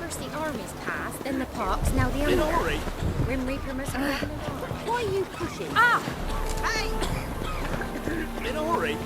First the armies passed, then the pox, now the In a Umbra. hurry. Grim Reaper must be having an arm. Why are you pushing? Ah! In a hurry.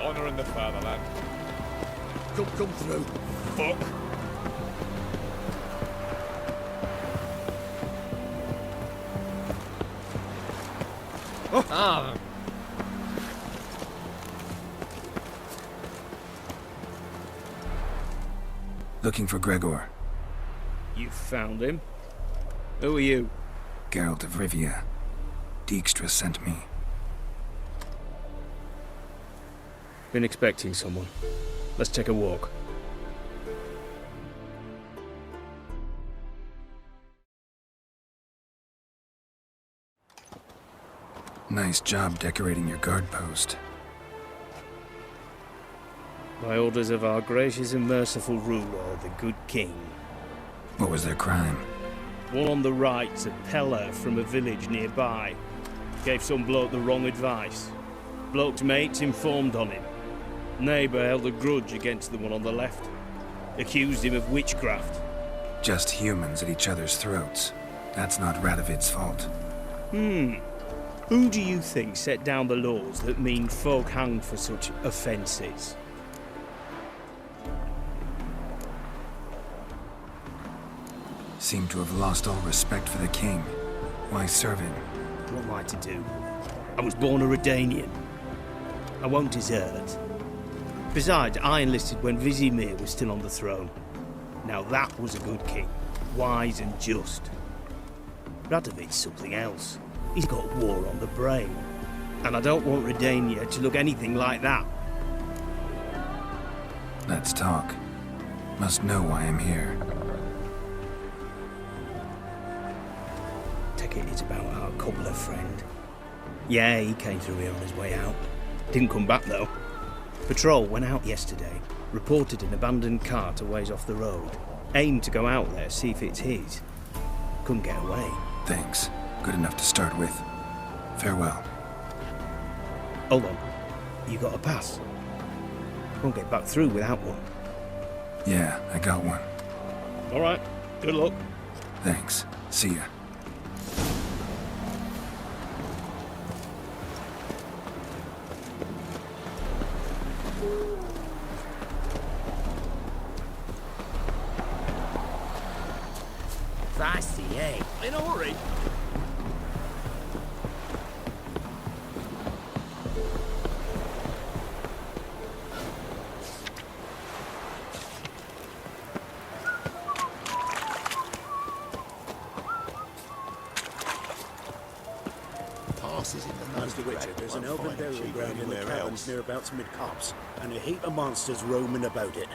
Honouring the fatherland. Come through. Fuck. Ah. Looking for Gregor. You found him? Who are you? Geralt of Rivia. Dijkstra sent me. Been expecting someone. Let's take a walk. Nice job decorating your guard post. By orders of our gracious and merciful ruler, the good king. What was their crime? One on the right, a peller from a village nearby. Gave some bloke the wrong advice. Bloke's mates informed on him. Neighbour held a grudge against the one on the left. Accused him of witchcraft. Just humans at each other's throats. That's not Radovid's fault. Who do you think set down the laws that mean folk hanged for such offences? Seem to have lost all respect for the king. Why serve him? What am I to do? I was born a Redanian. I won't desert. Besides, I enlisted when Vizimir was still on the throne. Now that was a good king. Wise and just. Radovid's something else. He's got war on the brain. And I don't want Redania to look anything like that. Let's talk. Must know why I'm here. Take it it's about our cobbler friend. Yeah, he came through here on his way out. Didn't come back though. Patrol went out yesterday, reported an abandoned cart a ways off the road. Aimed to go out there, see if it's his. Couldn't get away. Thanks. Good enough to start with. Farewell. Hold on. You got a pass? Won't get back through without one. Yeah, I got one. Alright, good luck. Thanks. See ya. Feisty, eh? In a hurry. Passes in the Master Richard, there's an elven burial ground in the caverns nearabouts mid-copse, and a heap of monsters roaming about it.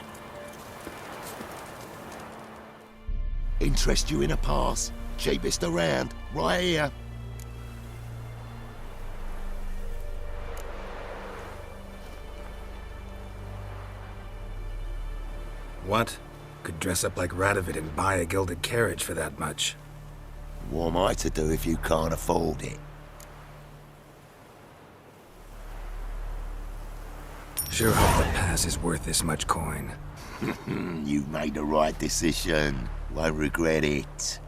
Interest you in a pass? Cheapest around, right here. What? Could dress up like Radovid and buy a gilded carriage for that much. What am I to do if you can't afford it? Sure hope the pass is worth this much coin. You've made the right decision. Won't regret it.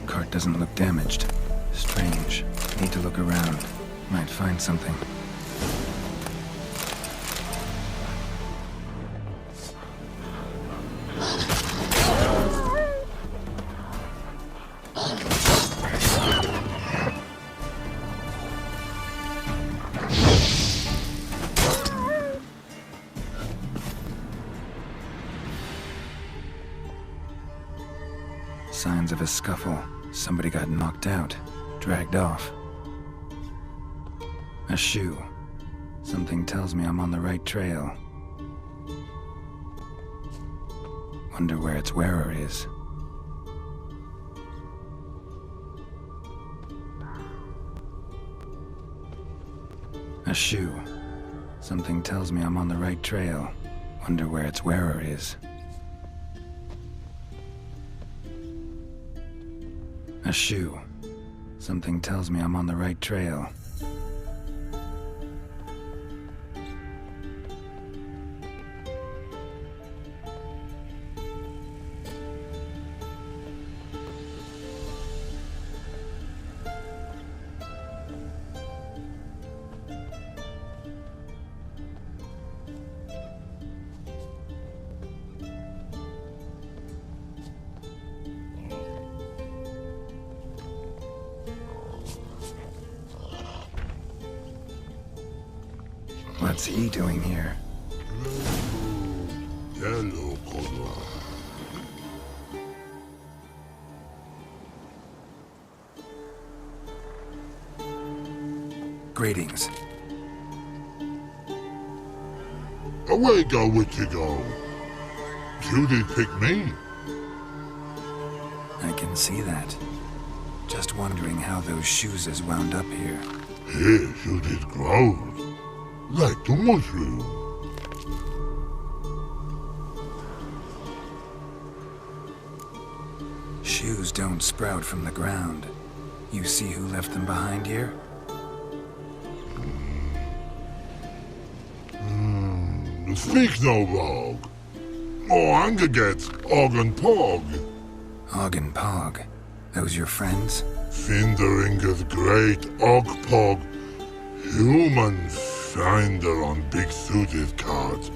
Cart doesn't look damaged. Strange. Need to look around. Might find something. Signs of a scuffle. Somebody got knocked out, dragged off. A shoe. Something tells me I'm on the right trail. Wonder where its wearer is. A shoe. Something tells me I'm on the right trail. Wonder where its wearer is. A shoe. Something tells me I'm on the right trail. What's he doing here? Hello, Connor. Greetings. Away go with you go. You did pick me. I can see that. Just wondering how those shoes is wound up here. Here you did grow. Like the mushroom. Shoes don't sprout from the ground. You see who left them behind here? Speak no log. Or anger gets Og and Pog. Og and Pog. Those your friends? Finderinger's great Og Pog. Humans finder on big suited cards.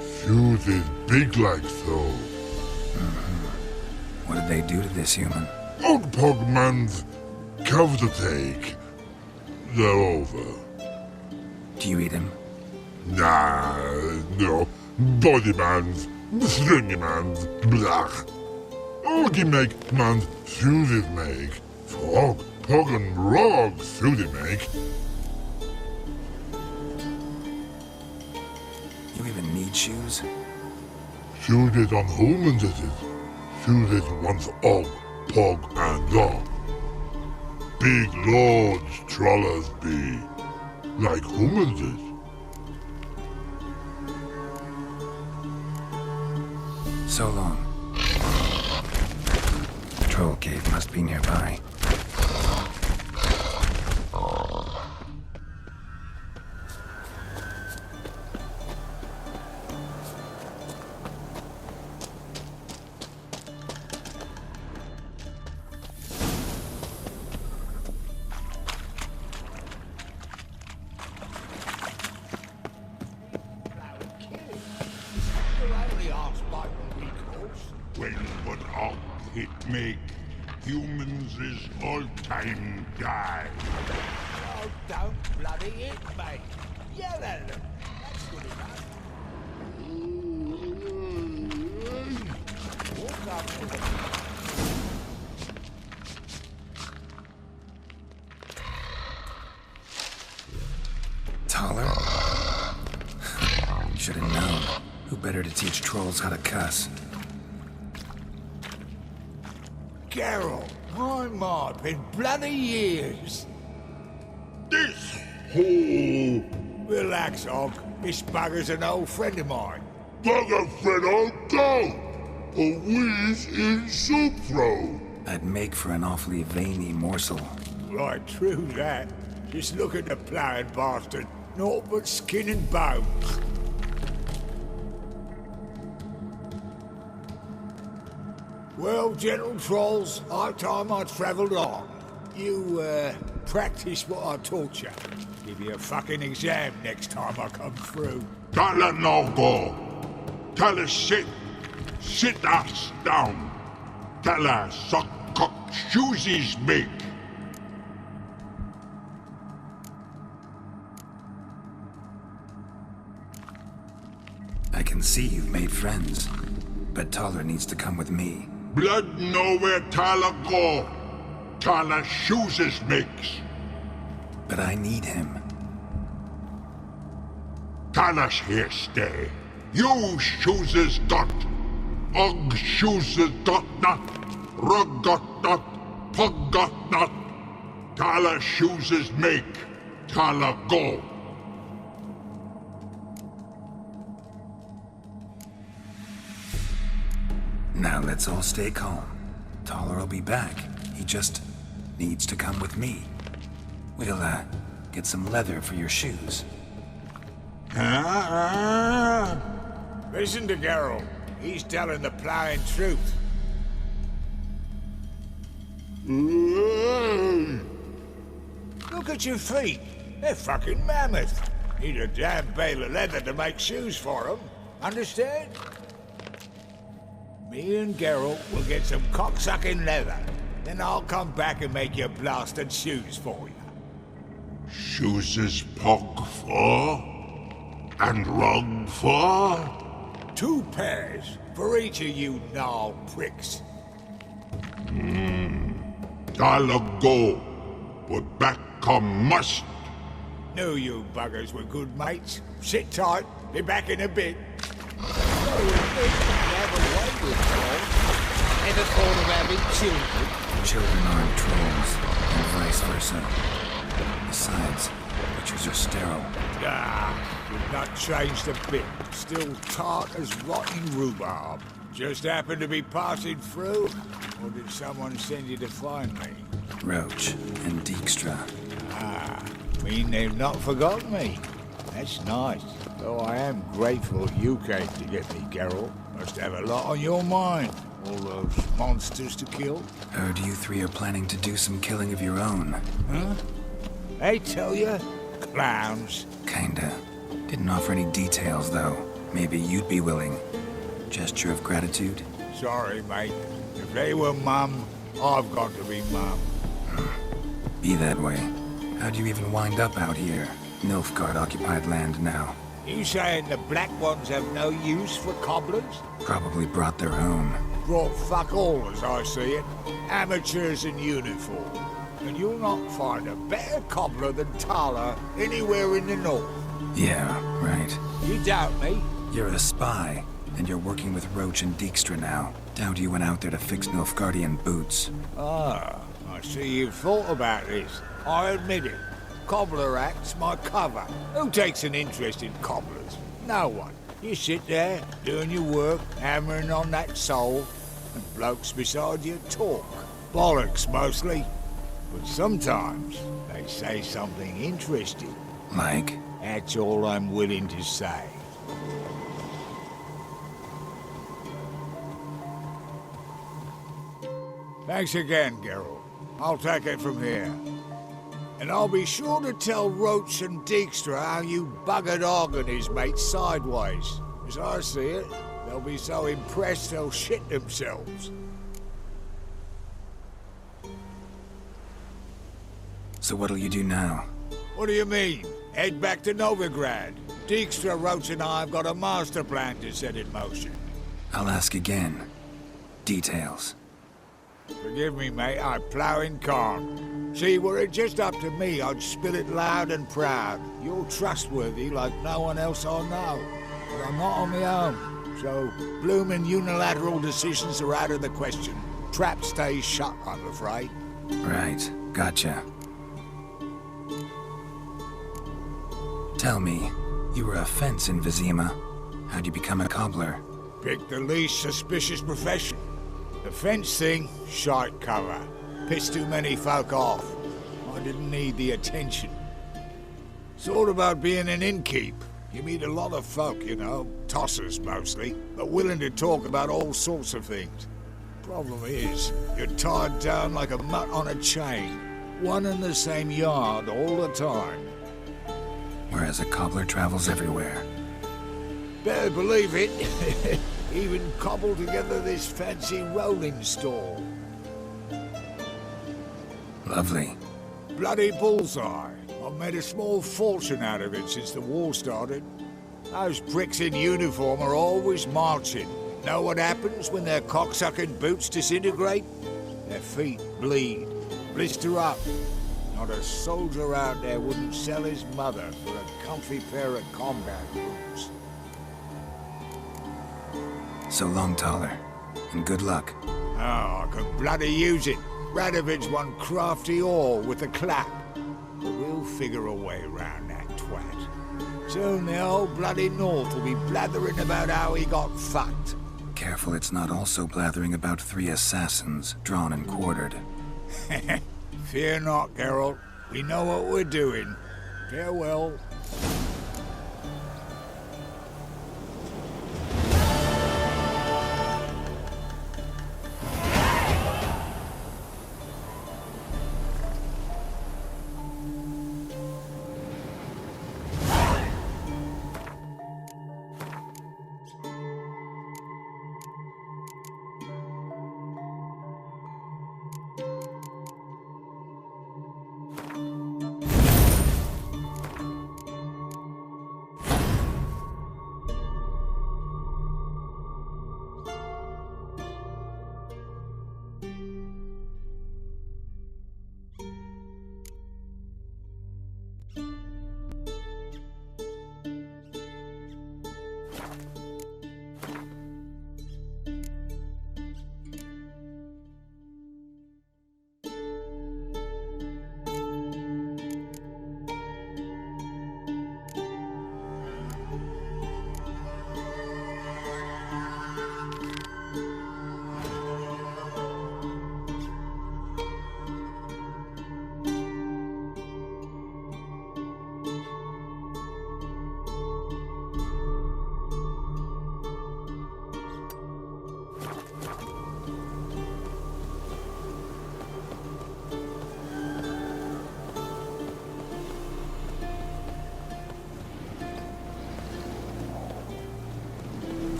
Suited big like so. What did they do to this human? Og Pog man's cover to take. They're over. Do you eat him? Nah, no. Body man's, stringy man's, blach. Oggy make man's suited make. Frog, Pog and Rog suited make. You even need shoes? Suited on humans it is. Suited once Og, Pog and Log. Big lords trollers be. Like humans is. So long. Troll cave must be nearby. When but Og it make humans is all time die. Oh, don't bloody hit me. Yell at them. That's good enough. Walk up to them. Taller? Should have known. Who better to teach trolls how to cuss? Carol, my, been bloody years. This whole Relax, Og. This bugger's an old friend of mine. bugger Fredo go. A wheeze in soup throw. I'd make for an awfully veiny morsel. Right, true that. Just look at the ploughing bastard. Naught but skin and bones. Well, gentle trolls, high time I travelled on. You, practice what I taught you. Give you a fucking exam next time I come through. Don't let no go. Tell her sit. Sit ass down. Tell her suck cock shoesies make. I can see you've made friends, but Taller needs to come with me. Blood nowhere Tala go. Tala chooses makes. But I need him. Tala's here stay. You chooses dot. Og chooses dot not. Rug got not. Pug got not. Tala chooses make. Tala go. Now let's all stay calm. Taller will be back. He just needs to come with me. We'll, get some leather for your shoes. Listen to Geralt. He's telling the plain truth. Look at your feet. They're fucking mammoth. Need a damn bale of leather to make shoes for them. Understand? Me and Geralt will get some cocksucking leather. Then I'll come back and make your blasted shoes for you. Chooses pug for? And rug for? 2 pairs for each of you gnarled pricks. Tala go. But back come must. Knew you buggers were good mates. Sit tight. Be back in a bit. Ever thought of having children? Children aren't trolls, and vice versa. Besides, butchers are sterile. You've not changed a bit. Still tart as rotting rhubarb. Just happened to be passing through? Or did someone send you to find me? Roach and Dijkstra. Mean they've not forgotten me. That's nice. Though I am grateful you came to get me, Geralt. Must have a lot on your mind. All those monsters to kill. Heard you 3 are planning to do some killing of your own. Huh? They tell you? Clowns. Kinda. Didn't offer any details, though. Maybe you'd be willing. Gesture of gratitude? Sorry, mate. If they were mum, I've got to be mum. Be that way. How'd you even wind up out here? Nilfgaard-occupied land now. You saying the Black Ones have no use for cobblers? Probably brought their own. Brought fuck all, as I see it. Amateurs in uniform. And you'll not find a better cobbler than Tala anywhere in the north. Yeah, right. You doubt me? You're a spy, and you're working with Roach and Dijkstra now. Doubt you went out there to fix Nilfgaardian boots. Ah, I see you've thought about this. I admit it. Cobbler act's my cover. Who takes an interest in cobblers? No one. You sit there, doing your work, hammering on that sole, and blokes beside you talk. Bollocks, mostly. But sometimes they say something interesting. Like? That's all I'm willing to say. Thanks again, Geralt. I'll take it from here. And I'll be sure to tell Roach and Dijkstra how you buggered Og and his mates sideways. As I see it, they'll be so impressed they'll shit themselves. So what'll you do now? What do you mean? Head back to Novigrad. Dijkstra, Roach and I have got a master plan to set in motion. I'll ask again. Details. Forgive me, mate, I plough in calm. See, were it just up to me, I'd spill it loud and proud. You're trustworthy like no one else I know. But I'm not on my own, so bloomin' unilateral decisions are out of the question. Trap stays shut, I'm afraid. Right, gotcha. Tell me, you were a fence in Vizima. How'd you become a cobbler? Pick the least suspicious profession. The fence thing, shite cover. Pissed too many folk off. I didn't need the attention. It's all about being an innkeep. You meet a lot of folk, you know, tossers mostly, but willing to talk about all sorts of things. Problem is, you're tied down like a mutt on a chain. One and the same yard all the time. Whereas a cobbler travels everywhere. Better believe it. Even cobbled together this fancy rolling stall. Lovely. Bloody bullseye. I've made a small fortune out of it since the war started. Those pricks in uniform are always marching. Know what happens when their cocksucking boots disintegrate? Their feet bleed, blister up. Not a soldier out there wouldn't sell his mother for a comfy pair of combat boots. So long, Toller, and good luck. Oh, I could bloody use it. Radovid's one crafty all with a clap. But we'll figure a way round that twat. Soon the whole bloody North will be blathering about how he got fucked. Careful it's not also blathering about 3 assassins drawn and quartered. Fear not, Geralt. We know what we're doing. Farewell.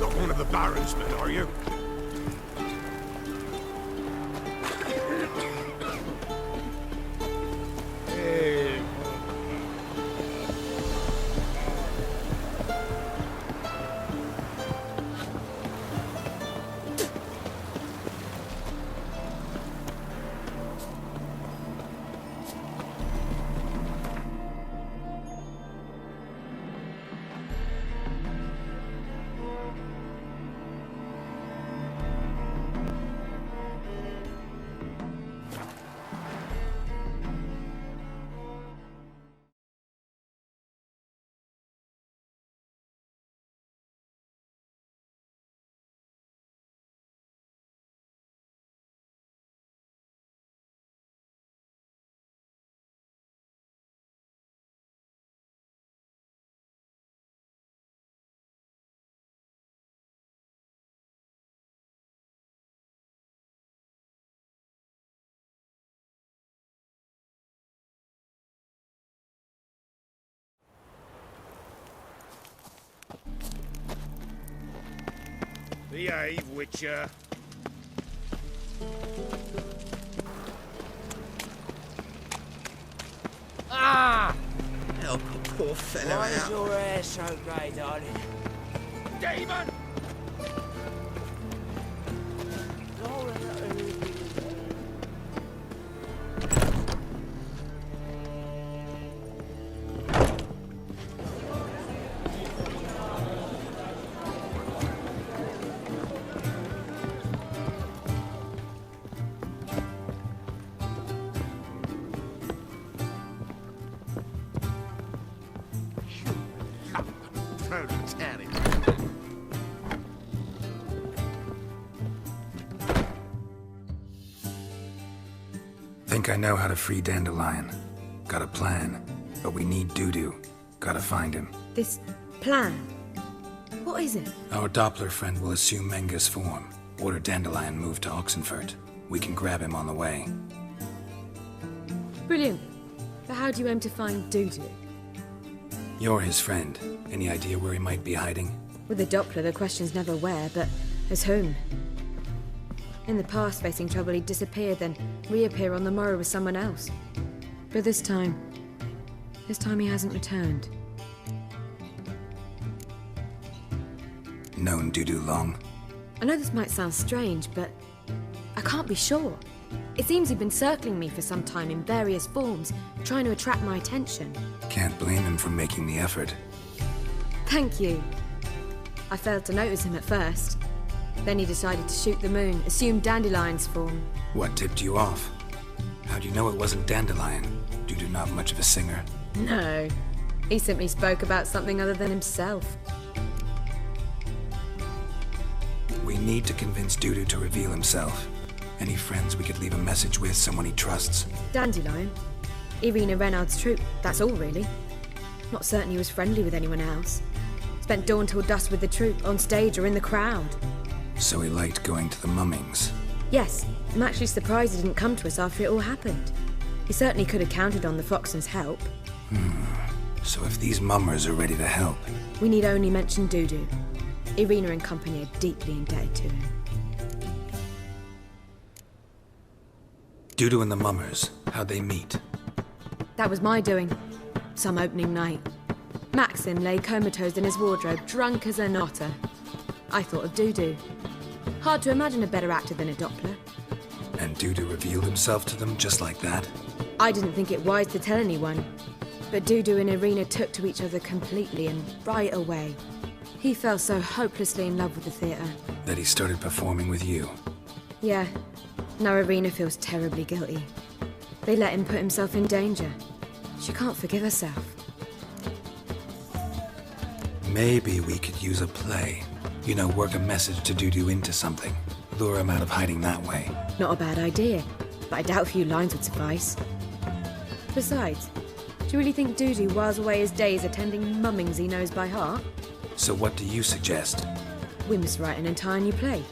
Not one of the Baron's men, are you? Behave, Witcher. Ah! Help a poor fellow Why is out. your hair so grey, darling? Demon! Think I know how to free Dandelion. Got a plan, but we need Dudu. Gotta find him. This plan? What is it? Our Doppler friend will assume Menga's form. Order Dandelion moved to Oxenfurt. We can grab him on the way. Brilliant. But how do you aim to find Dudu? You're his friend. Any idea where he might be hiding? With the Doppler, the question's never where, but as whom? In the past, facing trouble, he'd disappear, then reappear on the morrow with someone else. But this time he hasn't returned. known Dudu long? I know this might sound strange, but I can't be sure. It seems he'd been circling me for some time in various forms, trying to attract my attention. Can't blame him for making the effort. Thank you. I failed to notice him at first. Then he decided to shoot the moon, assume Dandelion's form. What tipped you off? How'd you know it wasn't Dandelion? Dudu not much of a singer. No. He simply spoke about something other than himself. We need to convince Dudu to reveal himself. Any friends we could leave a message with, someone he trusts? Dandelion. Irina Renard's troupe, that's all really. Not certain he was friendly with anyone else. Spent dawn till dusk with the troupe, on stage or in the crowd. So he liked going to the mummings? Yes, I'm actually surprised he didn't come to us after it all happened. He certainly could have counted on the Foxton's help. So if these mummers are ready to help... We need only mention Dudu. Irina and company are deeply indebted to him. Dudu and the mummers, how'd they meet? That was my doing. Some opening night. Maxim lay comatose in his wardrobe, drunk as an otter. I thought of Dudu. Hard to imagine a better actor than a Doppler. And Dudu revealed himself to them just like that? I didn't think it wise to tell anyone. But Dudu and Irina took to each other completely and right away. He fell so hopelessly in love with the theatre. That he started performing with you? Yeah. Now Irina feels terribly guilty. They let him put himself in danger. She can't forgive herself. Maybe we could use a play. You know, work a message to Dudu into something. Lure him out of hiding that way. Not a bad idea, but I doubt a few lines would suffice. Besides, do you really think Dudu whiles away his days attending mummings he knows by heart? So what do you suggest? We must write an entire new play.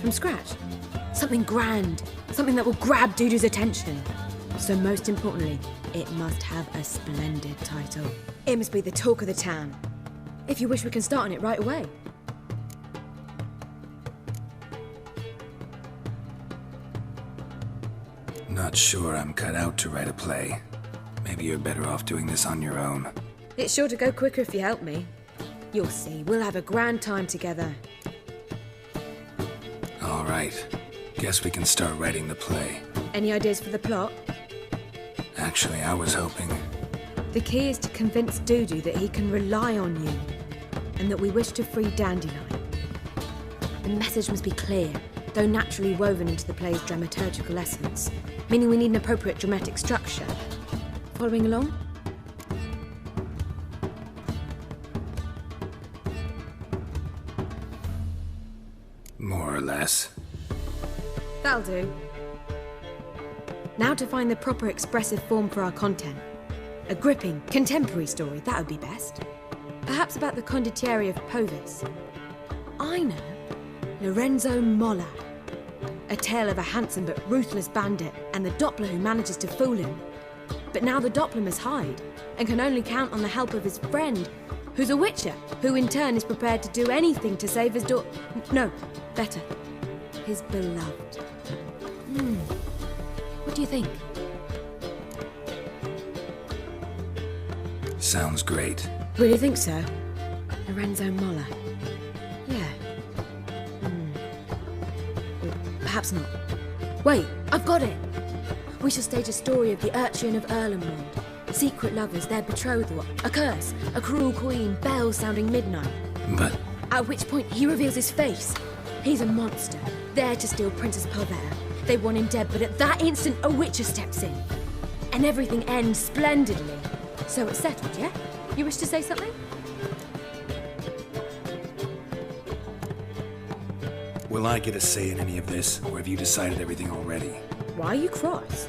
From scratch. Something grand. Something that will grab Dudu's attention. So most importantly, it must have a splendid title. It must be the talk of the town. If you wish, we can start on it right away. Not sure I'm cut out to write a play. Maybe you're better off doing this on your own. It's sure to go quicker if you help me. You'll see, we'll have a grand time together. All right. Guess we can start writing the play. Any ideas for the plot? Actually, I was hoping... The key is to convince Dudu that he can rely on you, and that we wish to free Dandelion. The message must be clear, though naturally woven into the play's dramaturgical essence, meaning we need an appropriate dramatic structure. Following along? More or less. That'll do. Now to find the proper expressive form for our content. A gripping, contemporary story, that would be best. Perhaps about the condottieri of Povis. I know. Lorenzo Molla. A tale of a handsome but ruthless bandit and the Doppler who manages to fool him. But now the Doppler must hide and can only count on the help of his friend, who's a witcher, who in turn is prepared to do anything to save his no, better, his beloved. What do you think? Sounds great. Really think so? Lorenzo Molla. Yeah. Perhaps not. Wait, I've got it! We shall stage a story of the Urchin of Erlenwald. Secret lovers, their betrothal, a curse, a cruel queen, bells sounding midnight. But... At which point he reveals his face. He's a monster, there to steal Princess Pavere. They want him dead, but at that instant a witcher steps in. And everything ends splendidly. So it's settled, yeah? You wish to say something? Will I get a say in any of this, or have you decided everything already? Why are you cross?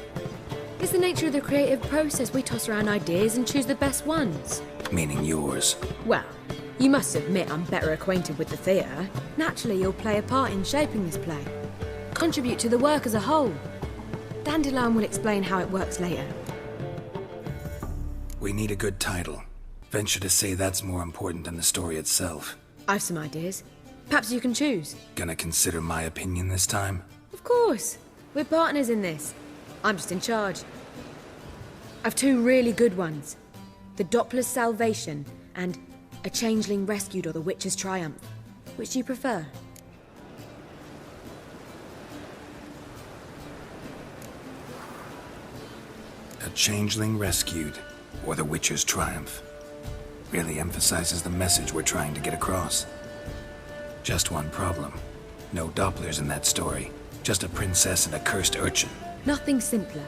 It's the nature of the creative process. We toss around ideas and choose the best ones. Meaning yours. Well, you must admit I'm better acquainted with the theatre. Naturally, you'll play a part in shaping this play. Contribute to the work as a whole. Dandelion will explain how it works later. We need a good title. Venture to say that's more important than the story itself. I've some ideas. Perhaps you can choose. Gonna consider my opinion this time? Of course. We're partners in this. I'm just in charge. I've two really good ones. The Doppler's Salvation and A Changeling Rescued or the Witcher's Triumph. Which do you prefer? A changeling rescued, or the Witcher's triumph. Really emphasizes the message we're trying to get across. Just one problem. No Dopplers in that story. Just a princess and a cursed urchin. Nothing simpler.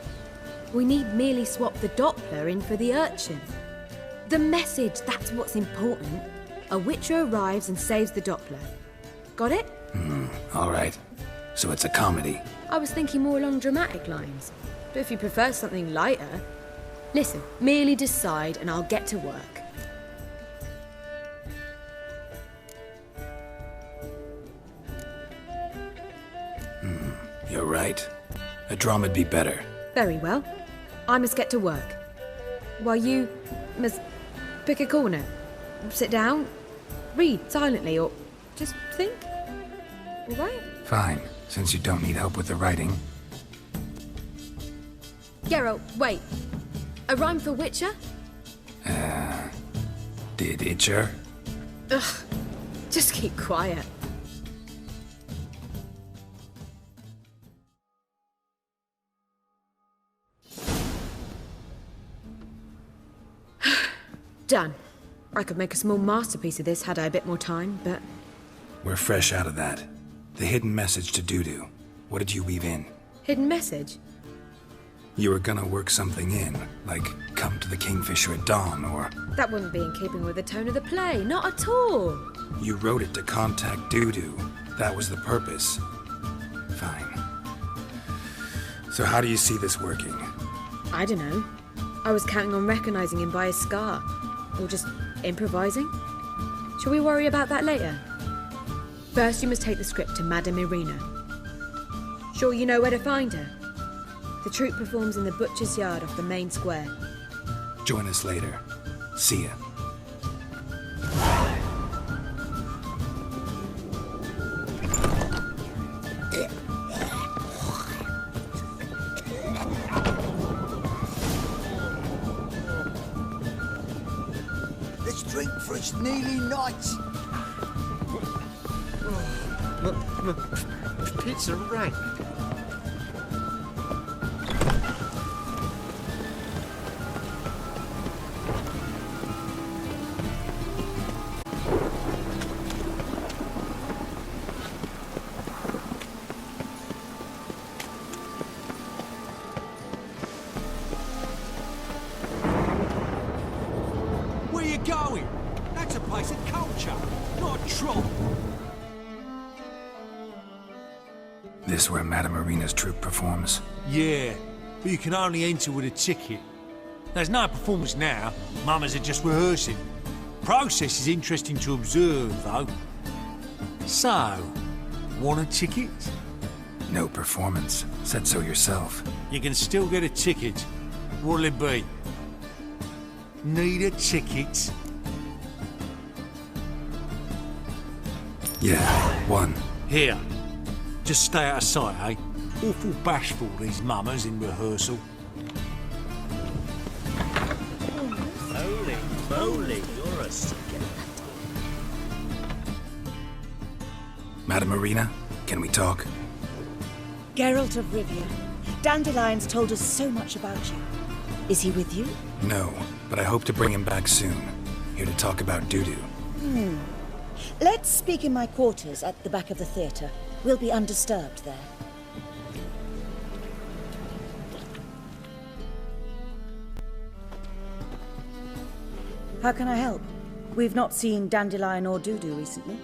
We need merely swap the Doppler in for the urchin. The message, that's what's important. A Witcher arrives and saves the Doppler. Got it? All right. So it's a comedy. I was thinking more along dramatic lines. But if you prefer something lighter... Listen, merely decide and I'll get to work. You're right. A drama'd be better. Very well. I must get to work. While you must pick a corner, sit down, read silently, or just think. All right? Fine, since you don't need help with the writing. Geralt, wait. A rhyme for Witcher? Did Itcher? Ugh. Just keep quiet. Done. I could make a small masterpiece of this had I a bit more time, but... We're fresh out of that. The hidden message to Dudu. What did you weave in? Hidden message? You were gonna work something in, like come to the Kingfisher at dawn, or... That wouldn't be in keeping with the tone of the play, not at all. You wrote it to contact Dudu. That was the purpose. Fine. So how do you see this working? I don't know. I was counting on recognizing him by his scar. Or just improvising? Shall we worry about that later? First, you must take the script to Madame Irina. Sure you know where to find her? The troupe performs in the butcher's yard off the main square. Join us later. See ya. Let's drink for it's nearly night. Pizza rank. Where you going? That's a place of culture, not a troll. This where Madame Irina's troupe performs? Yeah, but you can only enter with a ticket. There's no performance now. Mamas are just rehearsing. Process is interesting to observe, though. So, want a ticket? No performance. Said so yourself. You can still get a ticket. What'll it be? Need a ticket? Yeah, one. Here. Just stay out of sight, eh? Awful bashful, these mamas in rehearsal. Holy moly, you're a sicker. Madame Irina, can we talk? Geralt of Rivia. Dandelion's told us so much about you. Is he with you? No, but I hope to bring him back soon. Here to talk about Dudu. Let's speak in my quarters at the back of the theatre. We'll be undisturbed there. How can I help? We've not seen Dandelion or Dudu recently.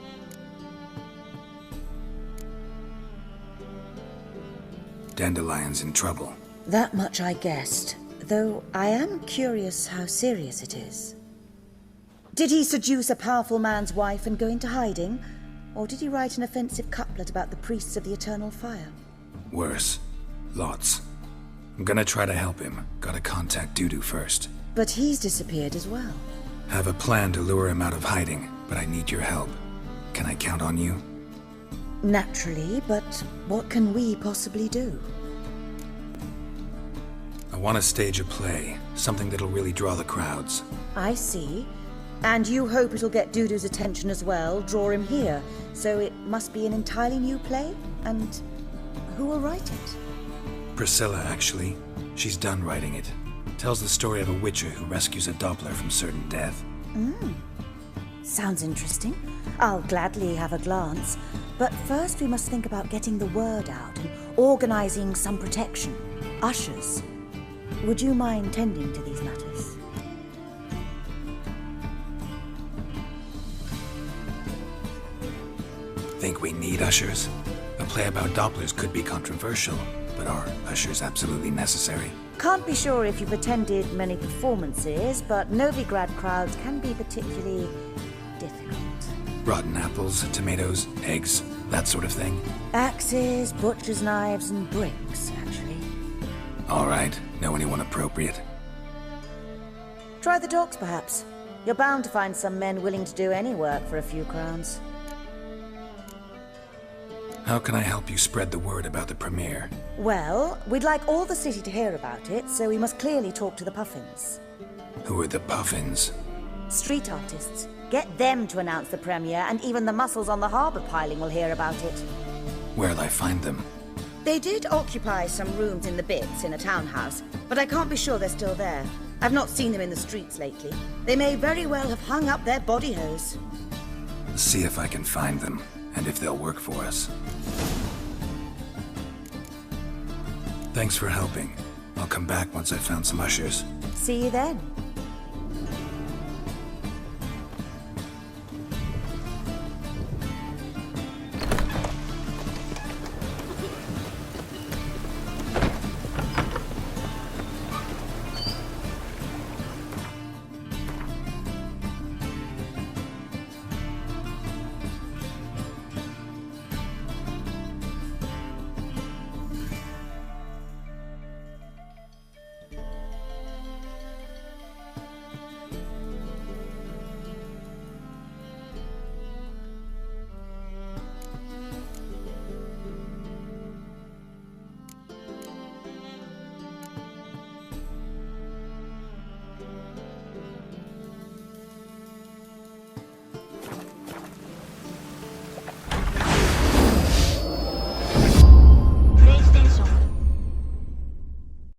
Dandelion's in trouble. That much I guessed, though I am curious how serious it is. Did he seduce a powerful man's wife and go into hiding? Or did he write an offensive couplet about the priests of the eternal fire? Worse. Lots. I'm gonna try to help him. Gotta contact Dudu first. But he's disappeared as well. Have a plan to lure him out of hiding, but I need your help. Can I count on you? Naturally, but what can we possibly do? I want to stage a play, something that'll really draw the crowds. I see. And you hope it'll get Dudu's attention as well, draw him here. So it must be an entirely new play? And who will write it? Priscilla, actually. She's done writing it. Tells the story of a witcher who rescues a Doppler from certain death. Sounds interesting. I'll gladly have a glance. But first we must think about getting the word out and organizing some protection. Ushers. Would you mind tending to these matters? Think we need ushers? A play about Dopplers could be controversial, but are ushers absolutely necessary? Can't be sure if you've attended many performances, but Novigrad crowds can be particularly difficult. Rotten apples, tomatoes, eggs, that sort of thing? Axes, butcher's knives, and bricks, actually. All right. Know anyone appropriate? Try the docks, perhaps. You're bound to find some men willing to do any work for a few crowns. How can I help you spread the word about the premiere? Well, we'd like all the city to hear about it, so we must clearly talk to the Puffins. Who are the Puffins? Street artists. Get them to announce the premiere, and even the muscles on the harbour piling will hear about it. Where'll I find them? They did occupy some rooms in the Bits in a townhouse, but I can't be sure they're still there. I've not seen them in the streets lately. They may very well have hung up their body hose. See if I can find them, and if they'll work for us. Thanks for helping. I'll come back once I've found some ushers. See you then.